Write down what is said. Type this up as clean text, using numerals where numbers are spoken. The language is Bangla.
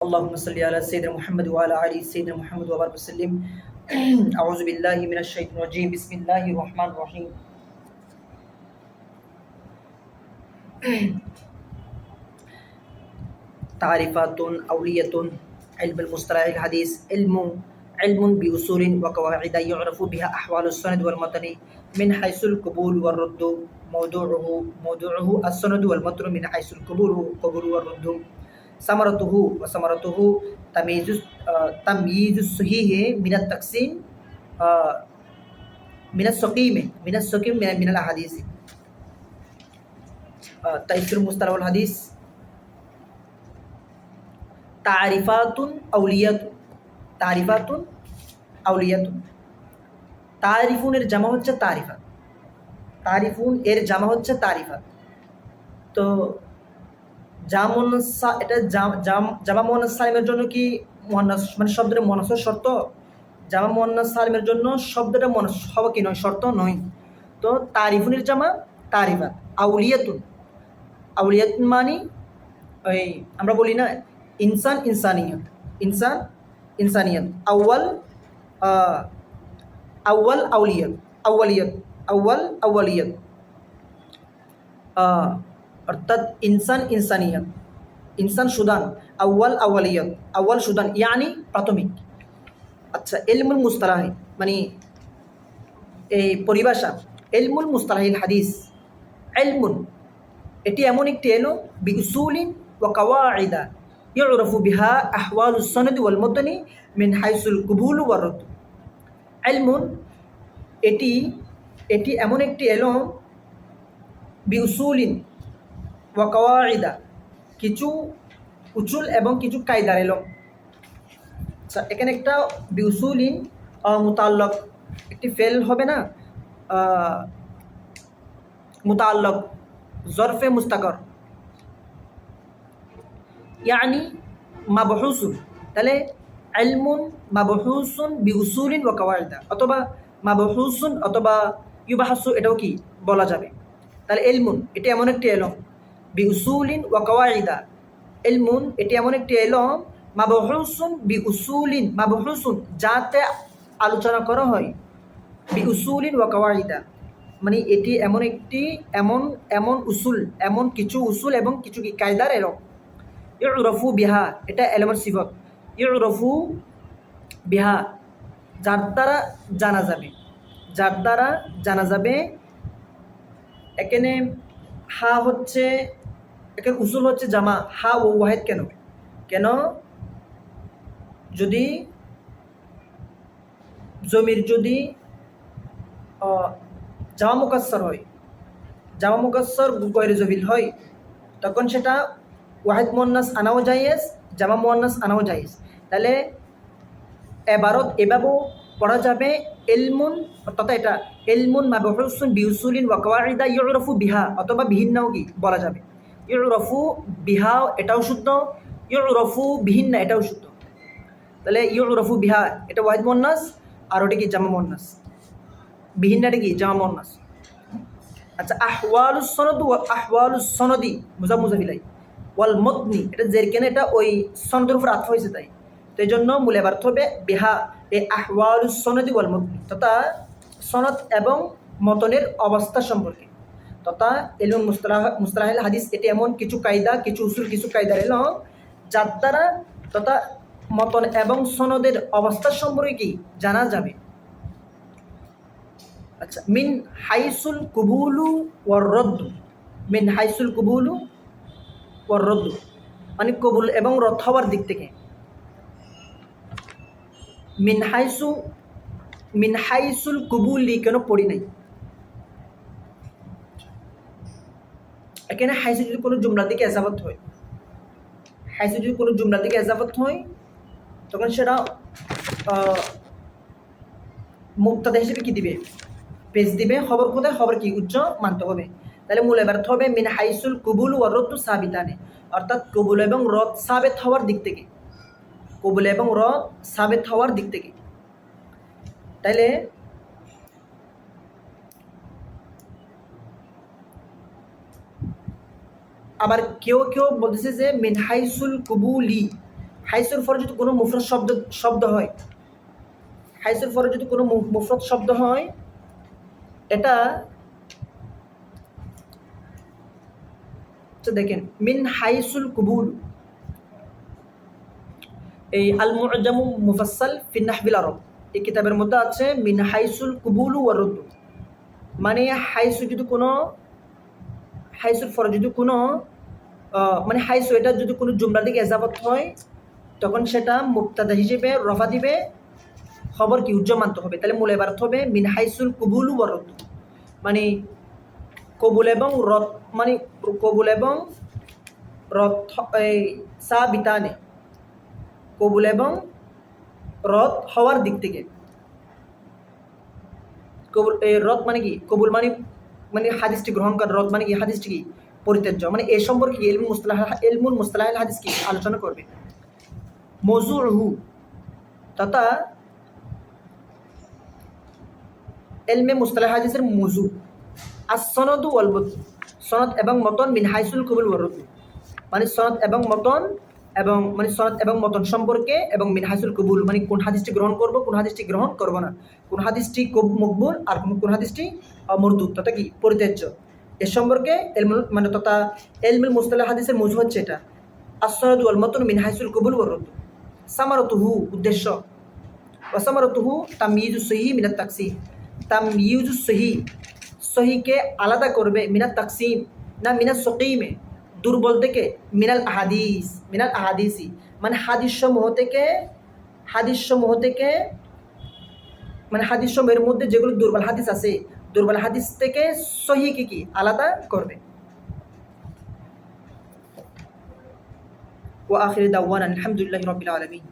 اللهم صل على سيدنا محمد وعلى آل سيدنا محمد وبارك وسلم أعوذ بالله من الشيطان الرجيم بسم الله الرحمن الرحيم تعريفات أولية علم المصطلح الحديث علم بأصول وقواعد يعرف بها أحوال السند والمتن من حيث القبول والرد موضوعه السند والمتن من حيث القبول والرد ثمرته تمييز الصحيح من التقسيم من السقيم من الأحاديث تيسير مصطلح الحديث تعريفات أولية تعريفون এর জামা হচ্ছে তারিফাত তারিফুন এর জামা হচ্ছে তারিফাত তো এটা জামা মুয়ান্নাস সালিমের জন্য কি মুয়ান্নাস মানে শব্দটা মুয়ান্নাসের শর্ত জামা মুয়ান্নাস সালিমের জন্য শব্দটা মুয়ান্নাস হওয়া কি নয় শর্ত নয় তো তারিফুনের জামা তারিফাত আউলিয়াতুন মানে ওই আমরা বলি না ইনসানিয়ত আউয়াল আউয়ালিয়ত অর্থাৎ ইনসান সুদান আউয়াল সুদান ইয়ানি প্রাথমিক। আচ্ছা, ইলমুল মুস্তালাহ মানে এই পরিভাষা ইলমুল মুস্তালাহিল হাদিস ইলমুন এটি এমন একটি এলম বিউসুলিন ওয়া কাওয়াইদা ইউরাফু বিহা আহওয়ালুস সনদ ওয়াল মাতনি মিন হাইসুল কুবুল ওয়া রদ। ইলমুন এটি এমন একটি এলম বিউসুলিন ওয়া কাওয়াইদা কিছু উসুল এবং কিছু কায়দার এলম। আচ্ছা, এখানে একটা বিউসুলিন মুতাল্লাক একটি ফেল হবে না, মুতাল্লাক জরফে মুস্তাকর ইয়ানি মাবহুসুন, তাহলে ইলমুন মাবহুসুন বিউসুলিন ওয়া কাওয়াইদা অথবা মাবহুসুন অথবা ইউবাহাসু এটাও কি বলা যাবে। তাহলে ইলমুন এটি এমন একটি এলম বিউসুলিন ওয়া কাওয়াইদা ইলমুন এটি এমন একটি এলম মাবহুসুন যাতে আলোচনা করা হয় বিউসুলিন ওয়া কাওয়াইদা মানে এটি এমন একটি এমন উসুল এমন কিছু উসুল এবং কিছু কি কায়দার এলম। ইউরাফু বিহা এটা এলমের সিফত, ইউরাফু বিহা যার দ্বারা জানা যাবে এখানে হা হচ্ছে এখানে উসুল হচ্ছে জামা হা ও ওয়াহেদ কেন যদি জমির যদি জামা মুকাসসর গয়রে জবিল হয় তখন সেটা ওয়াহিদ মুয়ান্নাস আনাও জায়েজ জামা মুয়ান্নাস আনাও জায়েজ। তাহলে এবারত এভাবেও পড়া যাবে ইলমুন অর্থাৎ এটা ইলমুন মাবহুসুন বিউসুলিন ওয়া কাওয়াইদা ইউরাফু বিহা অথবা বিহিন্নাও কি বলা যাবে। ইউরাফু বিহা এটাও শুদ্ধ, ইউরাফু বিহিন্না এটাও শুদ্ধ। তাহলে ইউরাফু বিহা এটা ওয়াহিদ মুয়ান্নাস আর ওটা কি জামা মুয়ান্নাস, বিহিন্নাটা কি জামা মুয়ান্নাস। আচ্ছা, আহওয়ালুস সনদি মুজাফিলাই ওয়াল মতনি এটা জেরকেনে এটা ওই সনদের উপর আতফ হয়েছে তাই তো এই জন্য মূল অর্থ হবে বিহা এই আহওয়ালুস সনদি ওয়াল মতনি তথা সনদ এবং মতনের অবস্থা সম্পর্কে তথা ইলমুল মুস্তালাহিল হাদিস এটি এমন কিছু কায়দা কিছু উসুল কিছু কায়দার এলম যার দ্বারা তথা মতন এবং সনদের অবস্থা সম্পর্কে কি জানা যাবে। আচ্ছা, মিন হাইসুল কুবুলু ওয়ার রদ্দু মানে কবুল এবং রদ হওয়ার দিক থেকে। মিন হাইসুল কুবুলি কেন পড়ি নাই, এখানে হাইসু যদি কোনো জুমলা দিকে এজাফত হয় তখন সেটা মুক্তাদা হিসেবে কি দিবে পেজ দিবে, খবর কোথায় খবর কি উচ্চ মানতে হবে। তাহলে মূল ব্যর্থ হবে মিন হাইসুল কুবুল ওয়া রদ্দু সাবিতানে অর্থাৎ কবুল এবং রদ সাবেত হওয়ার দিক থেকে তাইলে আবার কেউ বলতেছে যে মিন হাইসুল কুবুলি হাইসুর পরে যদি কোনো মুফরদ শব্দ হয়, হাইসুর পরে যদি কোনো মুফরদ শব্দ হয়, এটা তো দেখেন মিন হাইসুল কুবুল, এই আল মুআজ্জামু মুফাসসাল ফি নাহবিল আরব, এই কিতাবের মধ্যে আছে মিন হাইসুল কুবুল ওয়া রুদ্দ, মানে হাইসু যদি কোনো, হাইসুর পরে যদি কোনো মানে হাইসু এটা যদি কোনো জুমলার দিকে এজাবত হয়, তখন সেটা মুবতাদা হিসেবে রফা দিবে, খবর কি উজ্জ্ব মানতে হবে। তাহলে মূল এবারত হবে মিন হাইসুল কুবুল ওয়া রুদ্দ, মানে কবুল এবং রদ, মানে কবুল এবং রদ এই সাবিতানে, কবুল এবং রদ হওয়ার দিক থেকে। কবুল এই রদ মানে কি, কবুল মানে মানে হাদিসটি গ্রহণ করা, রদ মানে কি হাদিসটি কি পরিত্যাজ্য, মানে এ সম্পর্কে ইলমুল মুস্তালাহিল হাদিস কি আলোচনা করবে। মওজুউহু তথা ইলমে মুস্তালাহ হাদিসের মওজু as-সনদ ওয়াল মতন, সনদ এবং মতন মিন হাইসুল কুবুল ওয়া রুদ্দ, মানে সনদ এবং মতন, এবং মানে সনদ এবং মতন সম্পর্কে, এবং মিন হাইসুল কুবুল মানে কোন হাদিসটি গ্রহণ করব, কোন হাদিসটি গ্রহণ করব না, কোন হাদিসটি মকবুল আর কোন হাদিসটি মরদুদ তথা কি পরিত্যাজ্য, এ সম্পর্কে ইলমুল মানে তথা ইলমুল মুস্তালাহ হাদিসের মওজু হচ্ছে এটা as-সনদ ওয়াল মতন মিন হাইসুল কুবুল ওয়া রুদ্দ। সামারাতুহু উদ্দেশ্য, ওয়া সামারাতুহু তাময়িজুস সহিহ মিনাত তাকসিম, তাময়িজুস সহিহ সহিকে আলাদা করবে, মিনাত তাকসিম না মিনাত সকিমে দুর্বল থেকে, মিনাল আহাদিস মিনাল আহাদিসি মানে হাদিস সমূহ থেকে, হাদিস সমূহ থেকে মানে হাদিস সমূহের মধ্যে যেগুলো দুর্বল হাদিস আছে, দুর্বল হাদিস থেকে সহিকে কি আলাদা করবে। ওয়া আখির দাওয়ানা আলহামদুলিল্লাহি রাব্বিল আলামিন।